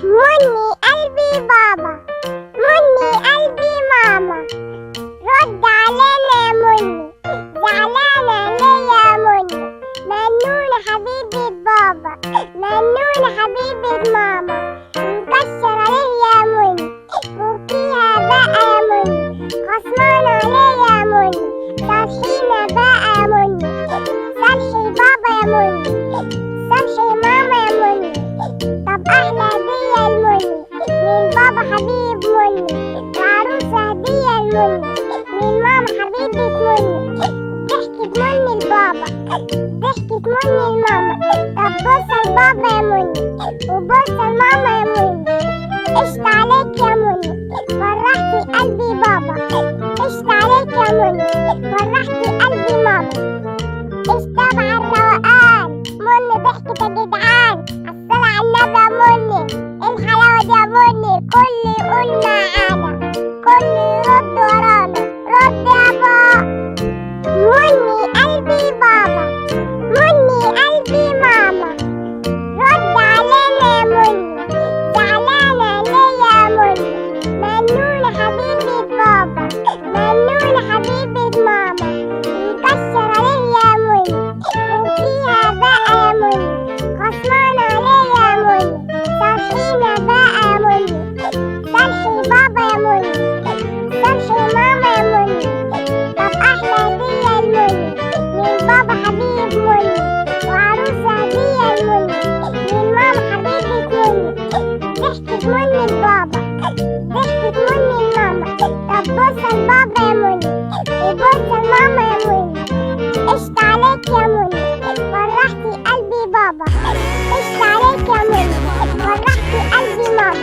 مني قلبي بابا، مني قلبي ماما، رد علينا يا مني، زعلانة ليه يا مني؟ منونة حبيبة بابا، منونة حبيبة ماما، مكشرة ليه يا مني؟ فوقيها بقى يا مني، خصمانة ليه يا مني؟ صالحينا بقى يا مني، صالحي بابا يا مني، صالحي ماما يا مني. طب أحلى هدية المني من بابا حبيب مني، وعروسة هدية المني من ماما حبيبة مني. ضحكت مني البابا، ضحكت مني الماما. طب بوسة البابا يا مني وبوسة الماما يا مني. قشط عليك يا مني، فرحتي قلبي بابا. قشط عليك يا مني، فرحتي قلبي ماما. اشتغل على الروقان مني، ضحكت يا جدعان. الصلاة على النبي يا مني، الحلاوة دي يا مني. الكل يقول معانا، كل يرد ورانا. رد يابا. مني قلبي بابا، مني قلبي ماما، رد علينا يا مني، زعلانة ليه يا مني؟ منونة حبيبة بابا، منونة حبيبة ماما، مكشرة ليه يا مني؟ فوقيها بقى يا مني، خصمانة ليه يا مني؟ صالحينا بقى يا مني، صالحي بابا يا مني، صالحي ماما يا مني. طب أحلى هدية المني من بابا حبيب مني، وعروسة هدية المني من ماما حبيبة مني. ضحكت مني البابا، ضحكت مني الماما. طب بوسة البابا يا مني وبوسة الماما يا مني. قشط عليك يا مني، فرحتي قلبي بابا. قشط عليك يا مني، فرحتي قلبي ماما.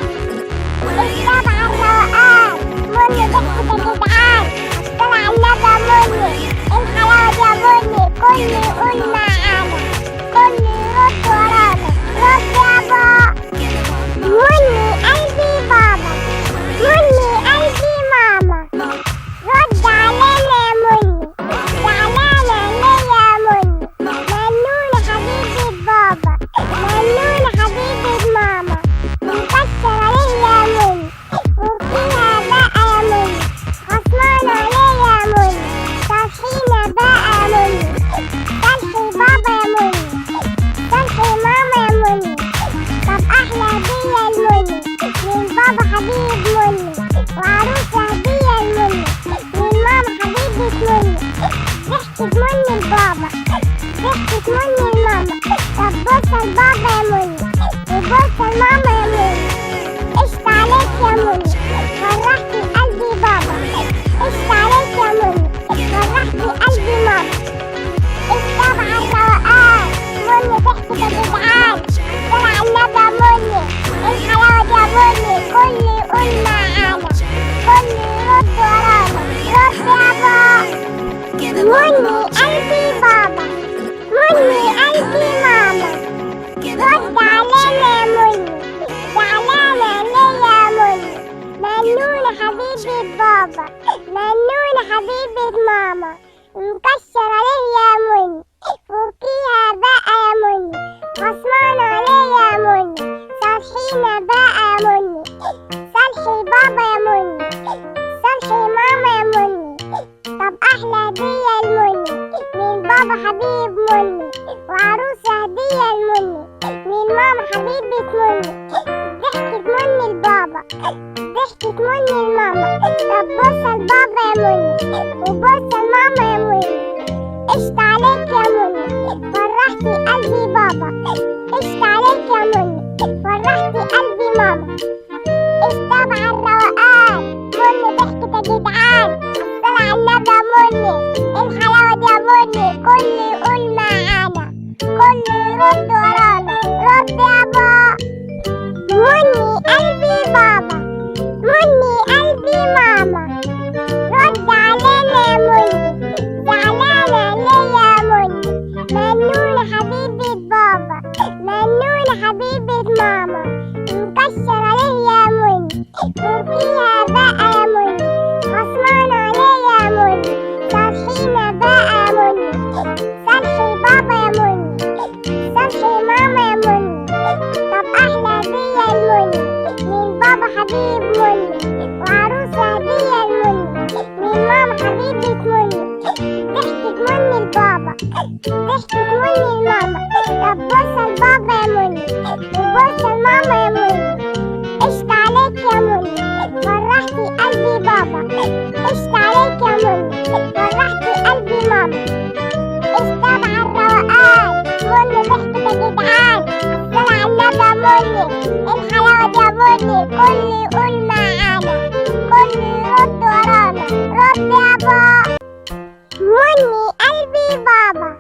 اشتغل على الروقان مني، ضحكت يا جدعان. الصلاة على النبي يا مني، الحلاوة دي يا مني. كل يقول معانا، كل يرد ورانا. رد يابا. مني قلبي بابا، مني قلبي ماما، رد علينا يا مني، زعلانة ليه يا مني؟ منونة حبيبة بابا، منونة حبيبة ماما، مكشرة ليه يا مني؟ فوقيها بقى يا مني، خصمانة ليه يا مني؟ صالحينا بقى يا مني، صالحي بابا يا مني، صالحي ماما يا مني. طب أحلى هدية المني من بابا حبيب مني، وعروسة هدية المني من ماما حبيبة مني. ضحكت مني البابا، ضحكت مني الماما. طب بوسة البابا يا مني وبوسة الماما يا مني. قشط عليك يا مني، فرحتي قلبي بابا. قشط عليك يا مني، فرحتي قلبي ماما. اشتغل على الروقان مني، ضحكت يا جدعان. الصلاة على النبي يا مني، الحلاوة دي يا مني. كل يقول معانا، كل يرد ورانا. رد يابا. مني قلبي بابا، مني قلبي ماما، رد علينا يا مني، زعلانة ليه يا مني؟ منونة حبيبة بابا، منونة حبيبة ماما، مكشرة ليه يا مني؟ فوقيها بقى يا مني، خصمانة ليه يا مني؟ صالحينا بقى يا مني، صالحي بابا يا مني، صالحي ماما يا مني. طب أحلى هدية المني من بابا حبيب مني، وعروسة هدية المني من ماما حبيبة مني. ضحكت مني البابا، ضحكت مني الماما. طب بوسة البابا يا مني وبوسة الماما يا مني. قشط عليك يا مني، فرحتي قلبي بابا. قشط عليك يا مني، فرحتي قلبي ماما. اشتغل على الروقان مني، ضحكت يا جدعان. الصلاة على النبي يا مني، الحلاوة دي يا مني. كل يقول معانا، كل يرد ورانا. رد يابا. مني قلبي بابا، مني قلبي ماما، رد علينا يا مني، زعلانة ليه يا مني؟ منونة حبيبة بابا، منونة حبيبة ماما، مكشرة ليه يا مني؟ فوقيها بقى يا مني، خصمانة ليه يا مني؟ صالحينا بقى يا مني، صالحي بابا يا مني، صالحي ماما يا مني. طب أحلى هدية المني مني الحلاوة دي مني كل يقول معانا كل يرد ورانا رد يا بابا مني قلبي بابا